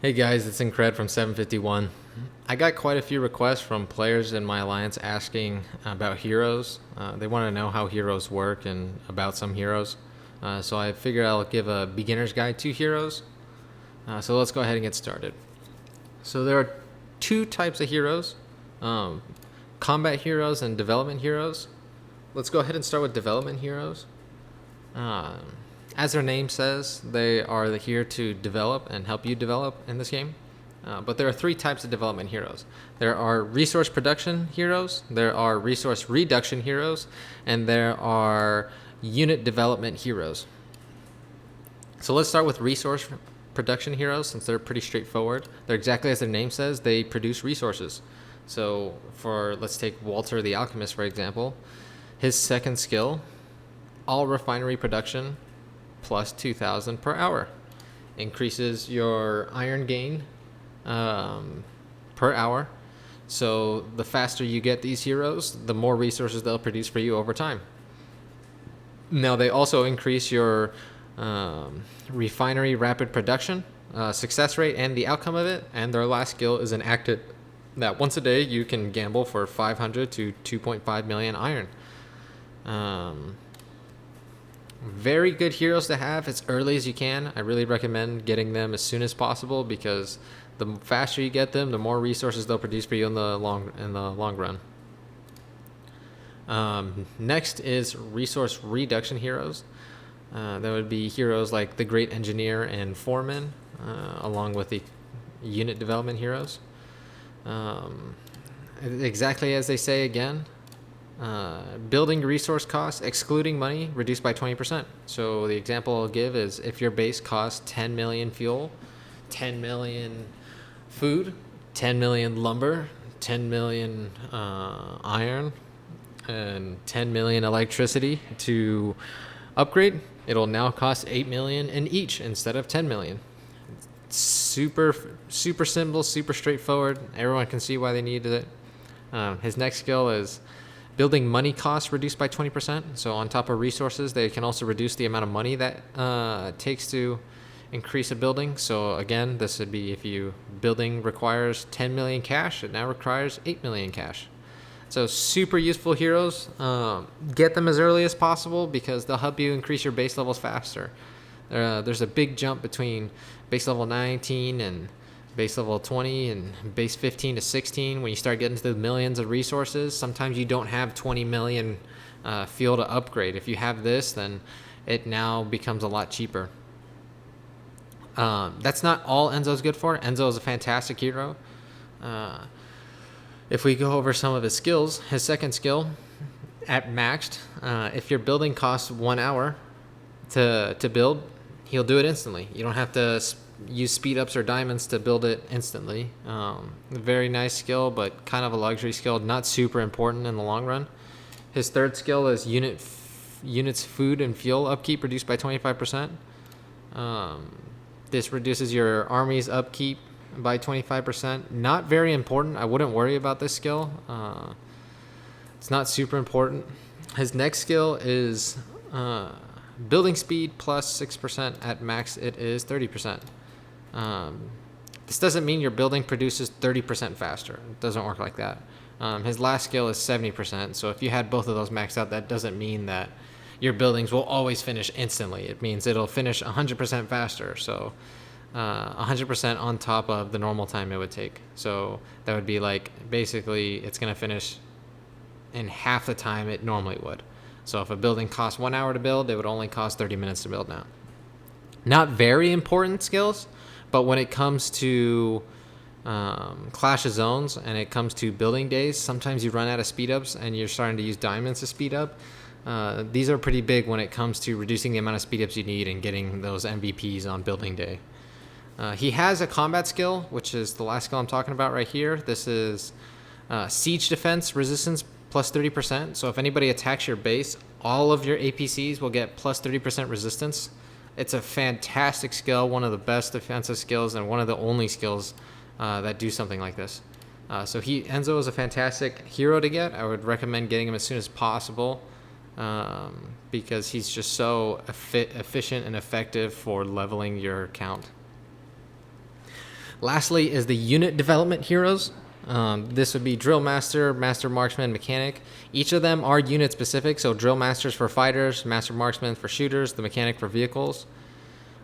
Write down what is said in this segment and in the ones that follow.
Hey guys, it's Incred from 751. I got quite a few requests from players in my alliance asking about heroes. They want to know how heroes work and about some heroes. So I figured I'll give a beginner's guide to heroes. So let's go ahead and get started. So there are two types of heroes, um, combat heroes and development heroes. Let's go ahead and start with development heroes. Um, as their name says, they are here to develop and help you develop in this game. But there are three types of development heroes. There are resource production heroes, there are resource reduction heroes, and there are unit development heroes. So let's start with resource production heroes since they're pretty straightforward. They're exactly as their name says, they produce resources. So let's take Walter the Alchemist for example. His second skill, all refinery production plus 2,000 per hour. Increases your iron gain per hour. So the faster you get these heroes, the more resources they'll produce for you over time. Now they also increase your refinery rapid production, success rate, and the outcome of it. And their last skill is an active that once a day you can gamble for 500 to 2.5 million iron. Very good heroes to have as early as you can. I really recommend getting them as soon as possible because the faster you get them, the more resources they'll produce for you in the long run. Next is resource reduction heroes. That would be heroes like the Great Engineer and Foreman, along with the unit development heroes. Exactly as they say again, building resource costs, excluding money, reduced by 20%. So the example I'll give is if your base costs 10 million fuel, 10 million food, 10 million lumber, 10 million iron, and 10 million electricity to upgrade, it'll now cost 8 million in each instead of 10 million. Super simple, super straightforward. Everyone can see why they needed it. His next skill is building money costs reduced by 20%. So on top of resources, they can also reduce the amount of money that it takes to increase a building. So again, this would be if you building requires 10 million cash, it now requires 8 million cash. So super useful heroes. Get them as early as possible because they'll help you increase your base levels faster. There's a big jump between base level 19 and base level 20 and base 15 to 16 when you start getting to the millions of resources. Sometimes you don't have 20 million fuel to upgrade. If you have this, then it now becomes a lot cheaper. That's not all Enzo's good for. Enzo is a fantastic hero. If we go over some of his skills, his second skill at maxed, if your building costs 1 hour to build, he'll do it instantly. You don't have to use speed ups or diamonds to build it instantly. Very nice skill, but kind of a luxury skill, not super important in the long run. His third skill is units food and fuel upkeep reduced by 25%. This reduces your army's upkeep by 25%. Not very important. I wouldn't worry about this skill. It's not super important. His next skill is building speed plus 6%. At max, it is 30%. This doesn't mean your building produces 30% faster. It doesn't work like that. His last skill is 70%. So if you had both of those maxed out, that doesn't mean that your buildings will always finish instantly. It means it'll finish 100% faster. So 100% on top of the normal time it would take. So that would be like basically it's going to finish in half the time it normally would. So if a building costs 1 hour to build, it would only cost 30 minutes to build now. Not very important skills, but when it comes to Clash of Zones and it comes to building days, sometimes you run out of speed ups and you're starting to use diamonds to speed up. These are pretty big when it comes to reducing the amount of speed ups you need and getting those MVPs on building day. He has a combat skill, which is the last skill I'm talking about right here. This is siege defense resistance plus 30%. So if anybody attacks your base, all of your APCs will get plus 30% resistance. It's a fantastic skill, one of the best defensive skills, and one of the only skills that do something like this. So Enzo is a fantastic hero to get. I would recommend getting him as soon as possible because he's just so efficient and effective for leveling your account. Lastly is the unit development heroes. This would be Drill Master, Master Marksman, Mechanic. Each of them are unit specific, so Drill Masters for fighters, Master Marksman for shooters, the Mechanic for vehicles.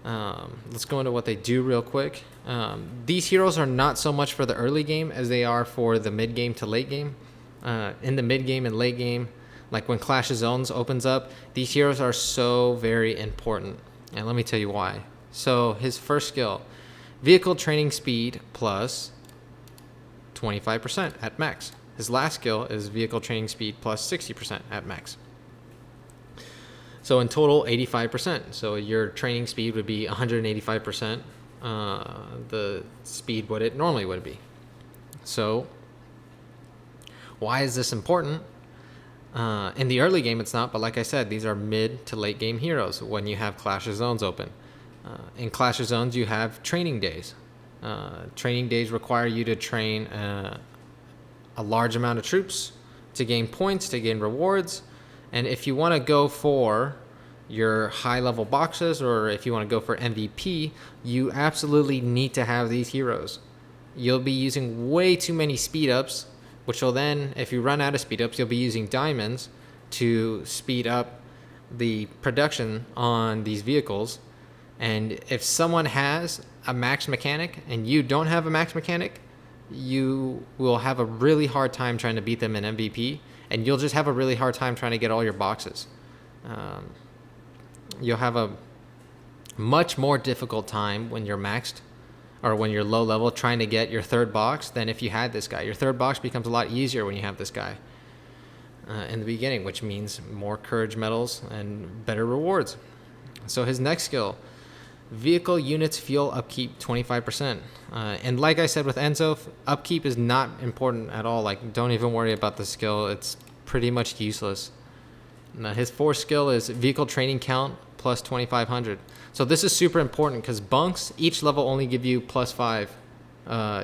Let's go into what they do real quick. These heroes are not so much for the early game as they are for the mid game to late game. In the mid game and late game, like when Clash of Zones opens up, these heroes are so very important. And let me tell you why. So his first skill, vehicle training speed plus 25% at max. His last skill is vehicle training speed plus 60% at max. So in total, 85%. So your training speed would be 185%, the speed what it normally would be. So why is this important? In the early game, it's not, but like I said, these are mid to late game heroes when you have Clash of Zones open. In Clash of Zones, you have training days. Training days require you to train a large amount of troops to gain points, to gain rewards. And if you want to go for your high level boxes, or if you want to go for MVP, you absolutely need to have these heroes. You'll be using way too many speed ups, which will then, if you run out of speed ups, you'll be using diamonds to speed up the production on these vehicles. And if someone has a max mechanic and you don't have a max mechanic, you will have a really hard time trying to beat them in MVP, and you'll just have a really hard time trying to get all your boxes. You'll have a much more difficult time when you're maxed or when you're low level trying to get your third box than if you had this guy. Your third box becomes a lot easier when you have this guy in the beginning, which means more courage medals and better rewards. So his next skill, vehicle units fuel upkeep 25%. And like I said with Enzo, upkeep is not important at all. Like, don't even worry about the skill. It's pretty much useless. Now, his fourth skill is vehicle training count plus 2,500. So this is super important because bunks, each level only give you plus 5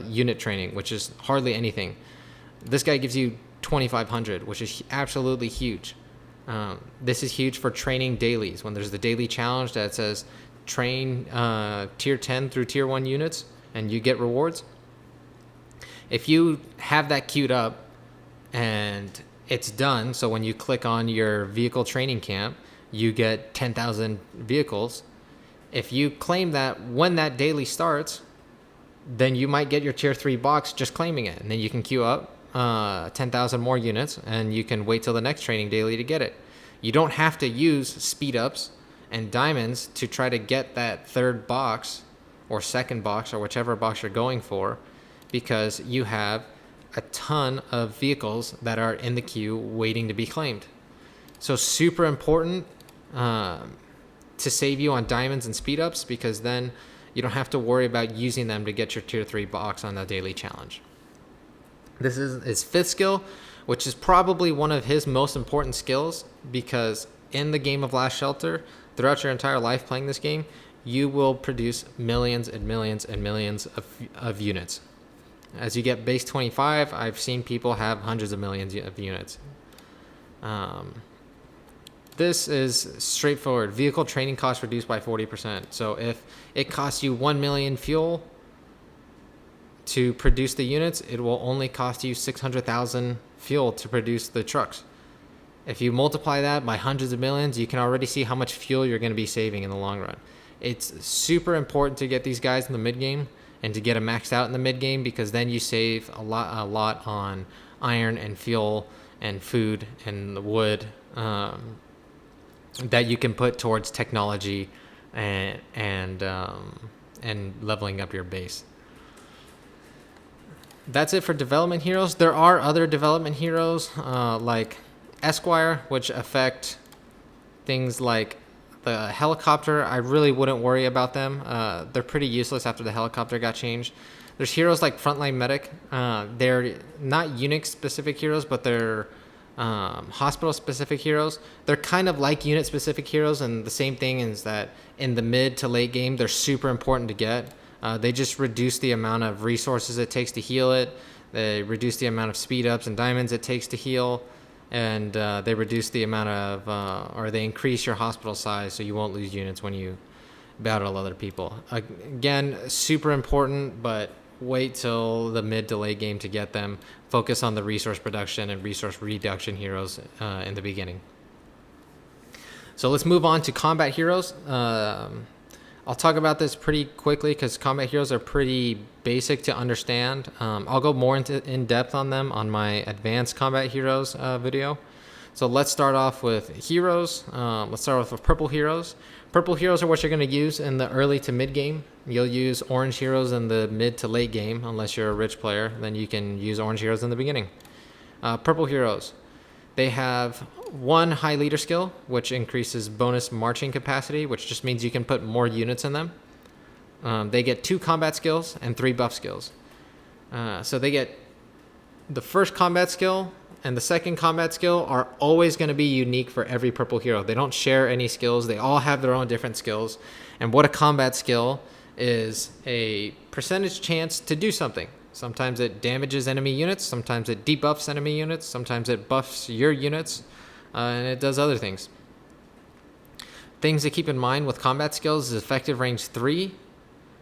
unit training, which is hardly anything. This guy gives you 2,500, which is absolutely huge. This is huge for training dailies. When there's the daily challenge that says train tier 10 through tier 1 units and you get rewards. If you have that queued up and it's done, so when you click on your vehicle training camp, you get 10,000 vehicles. If you claim that when that daily starts, then you might get your tier 3 box just claiming it, and then you can queue up 10,000 more units and you can wait till the next training daily to get it. You don't have to use speed ups and diamonds to try to get that third box or second box or whichever box you're going for, because you have a ton of vehicles that are in the queue waiting to be claimed. So super important to save you on diamonds and speed ups, because then you don't have to worry about using them to get your tier 3 box on the daily challenge. This is his fifth skill, which is probably one of his most important skills, because in the game of Last Shelter, throughout your entire life playing this game, you will produce millions and millions and millions of units. As you get base 25, I've seen people have hundreds of millions of units. This is straightforward. Vehicle training costs reduced by 40%. So if it costs you 1 million fuel to produce the units, it will only cost you 600,000 fuel to produce the trucks. If you multiply that by hundreds of millions, you can already see how much fuel you're going to be saving in the long run. It's super important to get these guys in the mid game and to get them maxed out in the mid game, because then you save a lot on iron and fuel and food and the wood that you can put towards technology and leveling up your base. That's it for development heroes. There are other development heroes like Esquire, which affect things like the helicopter. I really wouldn't worry about them. They're pretty useless after the helicopter got changed. There's heroes like Frontline Medic. They're not unit-specific heroes, but they're hospital-specific heroes. They're kind of like unit-specific heroes, and the same thing is that in the mid to late game, they're super important to get. They just reduce the amount of resources it takes to heal it. They reduce the amount of speed-ups and diamonds it takes to heal. And they reduce the amount of, or they increase your hospital size so you won't lose units when you battle other people. Again, super important, but wait till the mid to late game to get them. Focus on the resource production and resource reduction heroes in the beginning. So let's move on to combat heroes. I'll talk about this pretty quickly because combat heroes are pretty basic to understand. I'll go more in depth on them on my advanced combat heroes video. So let's start off with heroes. Let's start off with purple heroes. Purple heroes are what you're going to use in the early to mid game. You'll use orange heroes in the mid to late game unless you're a rich player. Then you can use orange heroes in the beginning. Purple heroes. They have one high leader skill, which increases bonus marching capacity, which just means you can put more units in them. They get 2 combat skills and 3 buff skills. So they get the first combat skill and the second combat skill are always going to be unique for every purple hero. They don't share any skills. They all have their own different skills. And what a combat skill is a percentage chance to do something. Sometimes it damages enemy units. Sometimes it debuffs enemy units. Sometimes it buffs your units. And it does other things. Things to keep in mind with combat skills is effective range 3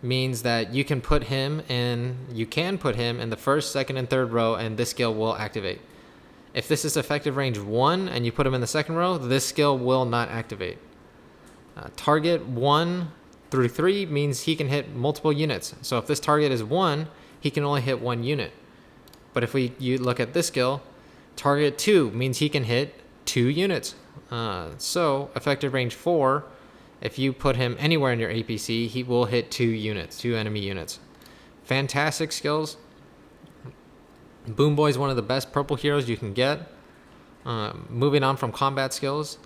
means that you can put him in the first, second, and third row, and this skill will activate. If this is effective range 1 and you put him in the second row, this skill will not activate. Target 1 through 3 means he can hit multiple units. So if this target is 1, he can only hit 1 unit. But if you look at this skill, target 2 means he can hit 2 units. So effective range 4, if you put him anywhere in your APC, he will hit 2 enemy units. Fantastic skills. Boom Boy is one of the best purple heroes you can get. Moving on from combat skills,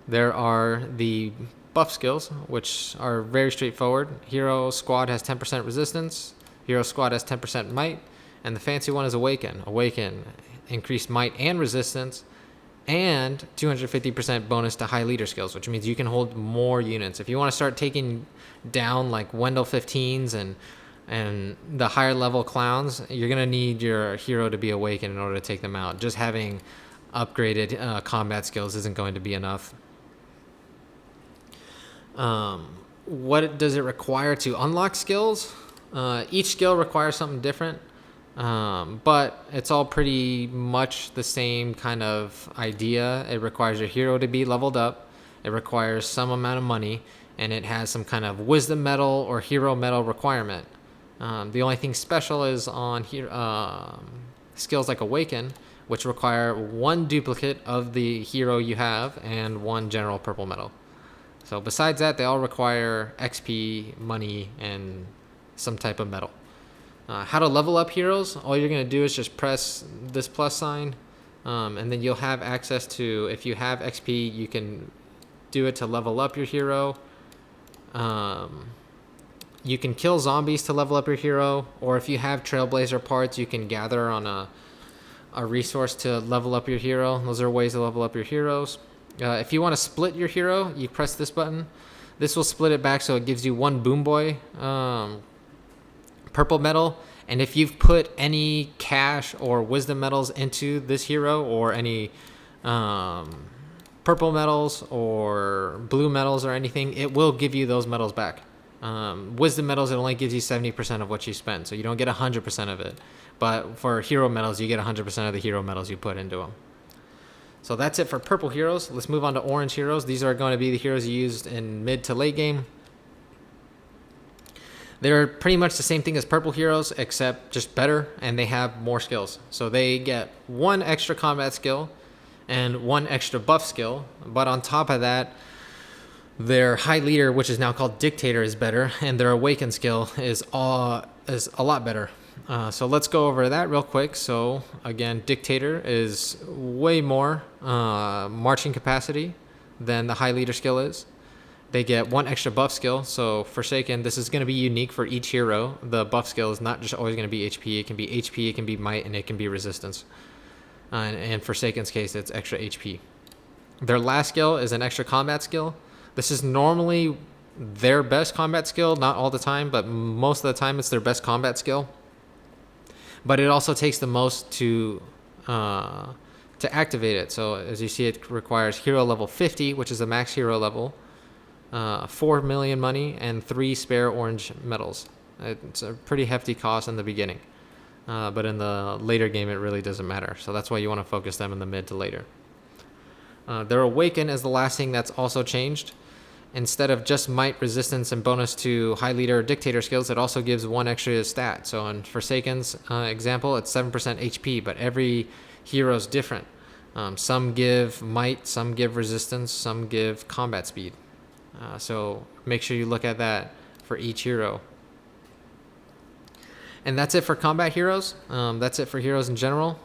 there are the buff skills, which are very straightforward. Hero Squad has 10% resistance. Hero Squad has 10% might. And the fancy one is Awaken. Awaken, increased might and resistance, and 250% bonus to high leader skills, which means you can hold more units. If you want to start taking down like Wendell 15s and the higher level clowns, you're going to need your hero to be awakened in order to take them out. Just having upgraded combat skills isn't going to be enough. What does it require to unlock skills? Each skill requires something different, but it's all pretty much the same kind of idea. It requires your hero to be leveled up. It requires some amount of money, and it has some kind of wisdom medal or hero medal requirement. The only thing special is on skills like Awaken, which require 1 duplicate of the hero you have and 1 general purple medal. So besides that, they all require XP, money, and some type of medal. How to level up heroes? All you're going to do is just press this plus sign, and then you'll have access to, if you have XP, you can do it to level up your hero. You can kill zombies to level up your hero, or if you have Trailblazer parts, you can gather on a resource to level up your hero. Those are ways to level up your heroes. If you want to split your hero, you press this button. This will split it back so it gives you 1 Boom Boy purple medal. And if you've put any cash or wisdom medals into this hero, or any purple medals or blue medals or anything, it will give you those medals back. Wisdom medals, it only gives you 70% of what you spend, so you don't get 100% of it. But for hero medals, you get 100% of the hero medals you put into them. So that's it for purple heroes. Let's move on to orange heroes. These are going to be the heroes you used in mid to late game. They're pretty much the same thing as purple heroes, except just better, and they have more skills. So they get 1 extra combat skill and 1 extra buff skill, but on top of that, their high leader, which is now called Dictator, is better, and their awaken skill is a lot better. So let's go over that real quick. So again, Dictator is way more marching capacity than the high leader skill is. They get 1 extra buff skill. So Forsaken, this is going to be unique for each hero. The buff skill is not just always going to be HP. It can be HP, it can be might, and it can be resistance. And in Forsaken's case, it's extra HP. Their last skill is an extra combat skill. This is normally their best combat skill, not all the time, but most of the time it's their best combat skill. But it also takes the most to activate it. So as you see, it requires hero level 50, which is the max hero level, 4 million money, and 3 spare orange medals. It's a pretty hefty cost in the beginning, but in the later game it really doesn't matter. So that's why you want to focus them in the mid to later. Their Awaken is the last thing that's also changed. Instead of just might, resistance, and bonus to high leader or dictator skills, it also gives 1 extra stat. So in Forsaken's example, it's 7% HP, but every hero's different. Some give might, some give resistance, some give combat speed. So make sure you look at that for each hero. And that's it for combat heroes. That's it for heroes in general.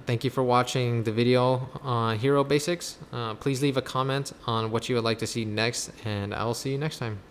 Thank you for watching the video on hero basics. Please leave a comment on what you would like to see next, and I'll see you next time.